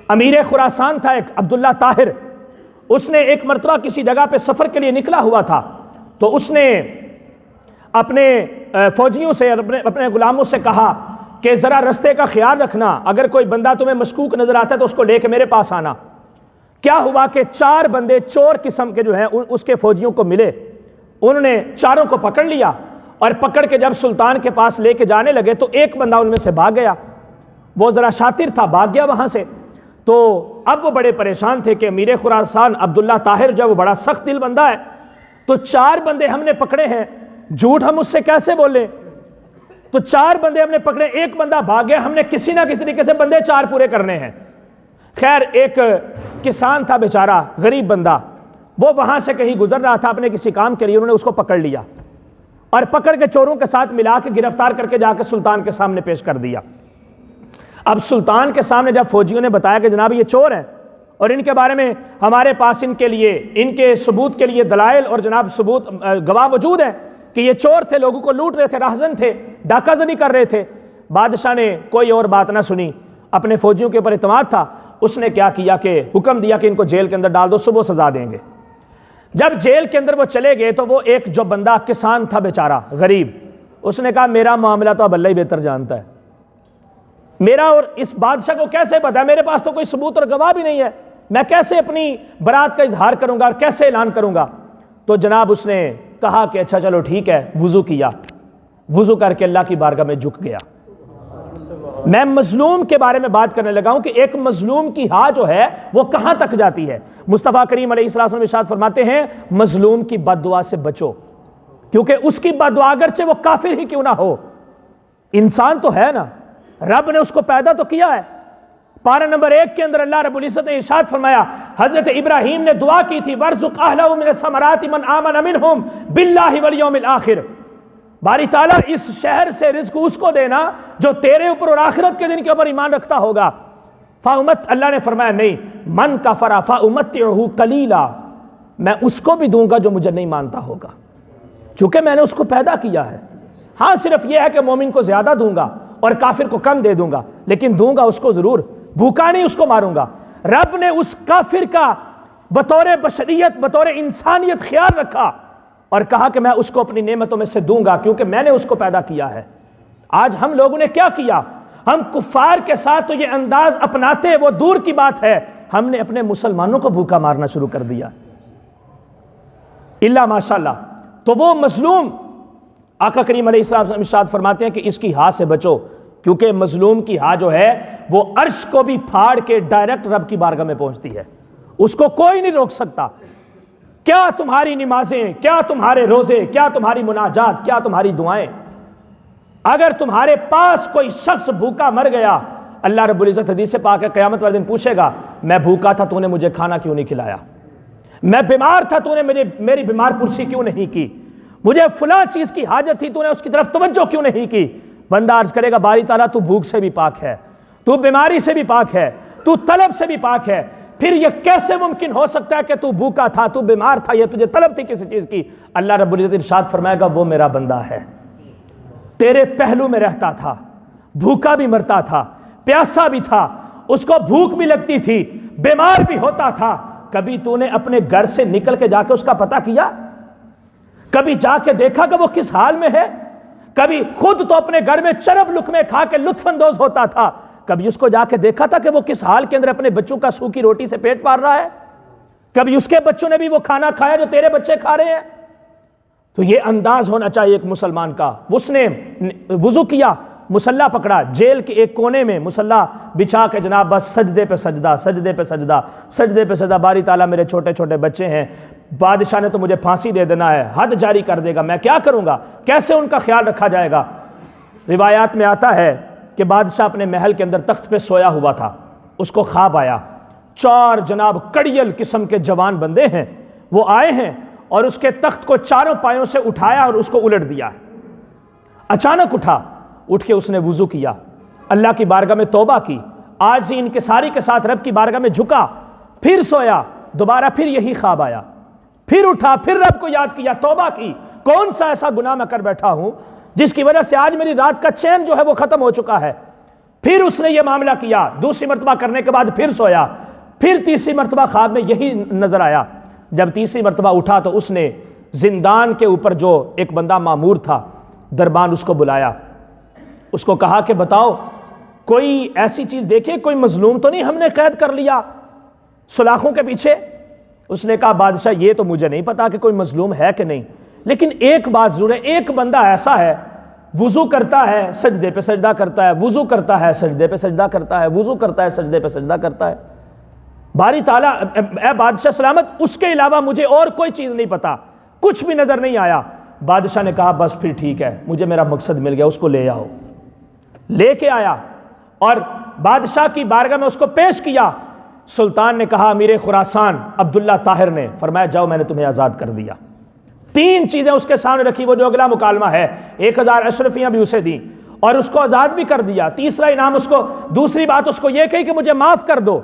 امیر خراسان تھا ایک عبداللہ طاہر، اس نے ایک مرتبہ کسی جگہ پہ سفر کے لیے نکلا ہوا تھا، تو اس نے اپنے فوجیوں سے، اپنے غلاموں سے کہا کہ ذرا رستے کا خیال رکھنا، اگر کوئی بندہ تمہیں مشکوک نظر آتا ہے تو اس کو لے کے میرے پاس آنا۔ کیا ہوا کہ 4 بندے چور قسم کے جو ہیں اس کے فوجیوں کو ملے، انہوں نے چاروں کو پکڑ لیا، اور پکڑ کے جب سلطان کے پاس لے کے جانے لگے تو ایک بندہ ان میں سے بھاگ گیا، وہ ذرا شاطر تھا، بھاگ گیا وہاں سے۔ تو اب وہ بڑے پریشان تھے کہ امیر خراسان عبداللہ طاہر جو ہے وہ بڑا سخت دل بندہ ہے، تو 4 بندے ہم نے پکڑے ہیں، جھوٹ ہم اس سے کیسے بولیں؟ تو 4 بندے ہم نے پکڑے، ایک بندہ بھاگ گیا، ہم نے کسی نہ کسی طریقے سے بندے 4 پورے کرنے ہیں۔ خیر ایک کسان تھا بیچارہ، غریب بندہ، وہ وہاں سے کہیں گزر رہا تھا اپنے کسی کام کے لیے، انہوں نے اس کو پکڑ لیا اور پکڑ کے چوروں کے ساتھ ملا کے گرفتار کر کے جا کے سلطان کے سامنے پیش کر دیا۔ اب سلطان کے سامنے جب فوجیوں نے بتایا کہ جناب یہ چور ہیں اور ان کے بارے میں ہمارے پاس ان کے لیے، ان کے ثبوت کے لیے دلائل اور جناب ثبوت گواہ موجود ہیں کہ یہ چور تھے، لوگوں کو لوٹ رہے تھے، راہزن تھے، ڈاکہ زنی کر رہے تھے، بادشاہ نے کوئی اور بات نہ سنی، اپنے فوجیوں کے اوپر اعتماد تھا، اس نے کیا کیا کہ حکم دیا کہ ان کو جیل کے اندر ڈال دو، صبح سزا دیں گے۔ جب جیل کے اندر وہ چلے گئے تو وہ ایک جو بندہ کسان تھا بیچارہ غریب، اس نے کہا میرا معاملہ تو اب اللہ ہی بہتر جانتا ہے، میرا اور اس بادشاہ کو کیسے پتا ہے، میرے پاس تو کوئی ثبوت اور گواہ بھی نہیں ہے، میں کیسے اپنی برات کا اظہار کروں گا اور کیسے اعلان کروں گا؟ تو جناب اس نے کہا کہ اچھا چلو ٹھیک ہے، وضو کیا، وضو کر کے اللہ کی بارگاہ میں جھک گیا۔ میں مظلوم کے بارے میں بات کرنے لگا ہوں کہ ایک مظلوم کی ہاں جو ہے وہ کہاں تک جاتی ہے۔ مصطفیٰ کریم علیہ السلام ارشاد فرماتے ہیں مظلوم کی بد دعا سے بچو، کیونکہ اس کی بد دعا اگرچہ وہ کافر ہی کیوں نہ ہو، انسان تو ہے نا، رب نے اس کو پیدا تو کیا ہے۔ پارہ نمبر 1 کے اندر اللہ رب العزت نے ارشاد فرمایا، حضرت ابراہیم نے دعا کی تھی وَارْزُقْ أَهْلَهُ مِنَ الثَّمَرَاتِ مَنْ آمَنَ مِنْهُمْ بِاللَّهِ وَالْيَوْمِ الْآخِرِ، باری تعالیٰ اس شہر سے رزق اس کو دینا جو تیرے اوپر اور آخرت کے دن کے اوپر ایمان رکھتا ہوگا۔ اللہ نے فرمایا نہیں، من کفر فأمتعه قلیلا، میں اس کو بھی دوں گا جو مجھے نہیں مانتا ہوگا، چونکہ میں نے اس کو پیدا کیا ہے۔ ہاں صرف یہ ہے کہ مومن کو زیادہ دوں گا اور کافر کو کم دے دوں گا، لیکن دوں گا اس کو ضرور، بھوکا نہیں اس کو ماروں گا۔ رب نے اس کافر کا بطور بشریت، بطور انسانیت خیال رکھا اور کہا کہ میں اس کو اپنی نعمتوں میں سے دوں گا کیونکہ میں نے اس کو پیدا کیا ہے۔ آج ہم لوگوں نے کیا کیا؟ ہم کفار کے ساتھ تو یہ انداز اپناتے وہ دور کی بات ہے، ہم نے اپنے مسلمانوں کو بھوکا مارنا شروع کر دیا، اللہ ماشاءاللہ۔ تو وہ مظلوم، آقا کریم علیہ السلام ارشاد فرماتے ہیں کہ اس کی ہاں سے بچو، کیونکہ مظلوم کی ہاں جو ہے وہ عرش کو بھی پھاڑ کے ڈائریکٹ رب کی بارگاہ میں پہنچتی ہے، اس کو کوئی نہیں روک سکتا۔ کیا تمہاری نمازیں، کیا تمہارے روزے، کیا تمہاری مناجات، کیا تمہاری دعائیں، اگر تمہارے پاس کوئی شخص بھوکا مر گیا، اللہ رب العزت حدیث پاک ہے قیامت والے دن پوچھے گا میں بھوکا تھا تو نے مجھے کھانا کیوں نہیں کھلایا، میں بیمار تھا تو نے میری بیمار پرسی کیوں نہیں کی، مجھے فلاں چیز کی حاجت تھی تو نے اس کی طرف توجہ کیوں نہیں کی؟ بندہ عرض کرے گا باری تعالیٰ تو بھوک سے بھی پاک ہے، تو بیماری سے بھی پاک ہے، تو طلب سے بھی پاک ہے، پھر یہ کیسے ممکن ہو سکتا ہے کہ تو بھوکا تھا، تو بیمار تھا، یا تجھے طلب تھی کسی چیز کی؟ اللہ رب العزت ارشاد فرمائے گا وہ میرا بندہ ہے، تیرے پہلو میں رہتا تھا، بھوکا بھی مرتا تھا، پیاسا بھی تھا، اس کو بھوک بھی لگتی تھی، بیمار بھی ہوتا تھا، کبھی تو نے اپنے گھر سے نکل کے جا کے اس کا پتہ کیا؟ کبھی جا کے دیکھا کہ وہ کس حال میں ہے؟ کبھی خود تو اپنے گھر میں چرب لقمے کھا کے لطف اندوز ہوتا تھا، کبھی اس کو جا کے دیکھا تھا کہ وہ کس حال کے اندر اپنے بچوں کا سوکھی روٹی سے پیٹ پال رہا ہے؟ کبھی اس کے بچوں نے بھی وہ کھانا کھایا جو تیرے بچے کھا رہے ہیں؟ تو یہ انداز ہونا چاہیے ایک مسلمان کا۔ اس نے وضو کیا، مصلی پکڑا، جیل کے ایک کونے میں مصلی بچھا کے جناب بس سجدے پہ سجدہ، سجدے پہ سجدہ، سجدے پہ سجدہ، باری تعالیٰ میرے چھوٹے چھوٹے بچے ہیں، بادشاہ نے تو مجھے پھانسی دے دینا ہے، حد جاری کر دے گا، میں کیا کروں گا؟ کیسے ان کا خیال رکھا جائے گا؟ روایات میں آتا ہے کہ بادشاہ اپنے محل کے اندر تخت پہ سویا ہوا تھا، اس کو خواب آیا، 4 جناب کڑیل قسم کے جوان بندے ہیں، وہ آئے ہیں اور اس کے تخت کو 4 پایوں سے اٹھایا اور اس کو الٹ دیا۔ اچانک اٹھ کے اس نے وضو کیا، اللہ کی بارگاہ میں توبہ کی، عاجزی انکساری کے ساتھ رب کی بارگاہ میں جھکا، پھر سویا، دوبارہ پھر یہی خواب آیا، پھر اٹھا، پھر رب کو یاد کیا، توبہ کی، کون سا ایسا گناہ میں کر بیٹھا ہوں جس کی وجہ سے آج میری رات کا چین جو ہے وہ ختم ہو چکا ہے؟ پھر اس نے یہ معاملہ کیا، دوسری مرتبہ کرنے کے بعد پھر سویا، پھر تیسری مرتبہ خواب میں یہی نظر آیا۔ جب تیسری مرتبہ اٹھا تو اس نے زندان کے اوپر جو ایک بندہ مامور تھا دربان، اس کو بلایا، اس کو کہا کہ بتاؤ کوئی ایسی چیز دیکھے، کوئی مظلوم تو نہیں ہم نے قید کر لیا سلاخوں کے پیچھے؟ اس نے کہا بادشاہ یہ تو مجھے نہیں پتا کہ کوئی مظلوم ہے کہ نہیں، لیکن ایک بات ضرور ہے، ایک بندہ ایسا ہے وضو کرتا ہے سجدے پہ سجدہ کرتا ہے، وضو کرتا ہے سجدے پہ سجدہ کرتا ہے، وضو کرتا ہے سجدے پہ سجدہ کرتا ہے، باری تعالیٰ اے بادشاہ سلامت اس کے علاوہ مجھے اور کوئی چیز نہیں پتا، کچھ بھی نظر نہیں آیا۔ بادشاہ نے کہا بس پھر ٹھیک ہے، مجھے میرا مقصد مل گیا، اس کو لے آؤ۔ لے کے آیا اور بادشاہ کی بارگاہ میں اس کو پیش کیا۔ سلطان نے کہا امیر خراسان عبداللہ طاہر نے فرمایا جاؤ میں نے تمہیں آزاد کر دیا۔ تین چیزیں اس کے سامنے رکھی، وہ جو اگلا مکالمہ ہے، 1000 اشرفیاں بھی اسے دیں اور اس کو آزاد بھی کر دیا۔ تیسرا انعام اس کو، دوسری بات اس کو یہ کہی کہ مجھے معاف کر دو،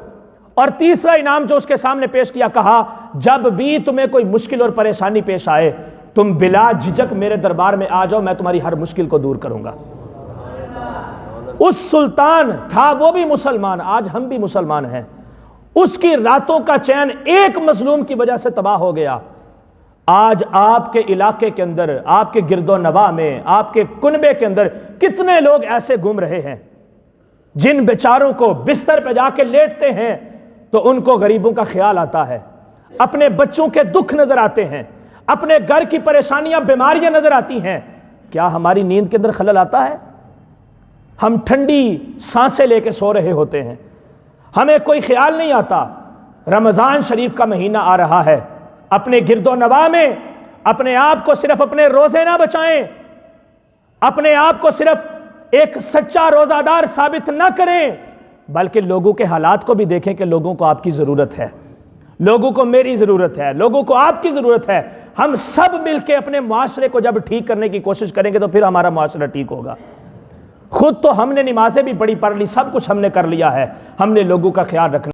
اور تیسرا انعام جو اس کے سامنے پیش کیا، کہا جب بھی تمہیں کوئی مشکل اور پریشانی پیش آئے تم بلا جھجک میرے دربار میں آ جاؤ، میں تمہاری ہر مشکل کو دور کروں گا۔ اس سلطان تھا وہ بھی مسلمان، آج ہم بھی مسلمان ہیں، اس کی راتوں کا چین ایک مظلوم کی وجہ سے تباہ ہو گیا۔ آج آپ کے علاقے کے اندر، آپ کے گرد و نواح میں، آپ کے کنبے کے اندر کتنے لوگ ایسے گھوم رہے ہیں جن بیچاروں کو بستر پہ جا کے لیٹتے ہیں تو ان کو غریبوں کا خیال آتا ہے، اپنے بچوں کے دکھ نظر آتے ہیں، اپنے گھر کی پریشانیاں بیماریاں نظر آتی ہیں۔ کیا ہماری نیند کے اندر خلل آتا ہے؟ ہم ٹھنڈی سانسیں لے کے سو رہے ہوتے ہیں، ہمیں کوئی خیال نہیں آتا۔ رمضان شریف کا مہینہ آ رہا ہے، اپنے گرد و نواح میں اپنے آپ کو صرف اپنے روزے نہ بچائیں، اپنے آپ کو صرف ایک سچا روزہ دار ثابت نہ کریں، بلکہ لوگوں کے حالات کو بھی دیکھیں کہ لوگوں کو آپ کی ضرورت ہے، لوگوں کو میری ضرورت ہے، لوگوں کو آپ کی ضرورت ہے۔ ہم سب مل کے اپنے معاشرے کو جب ٹھیک کرنے کی کوشش کریں گے تو پھر ہمارا معاشرہ ٹھیک ہوگا۔ خود تو ہم نے نمازیں بھی پڑھ لی، سب کچھ ہم نے کر لیا ہے، ہم نے لوگوں کا خیال رکھنا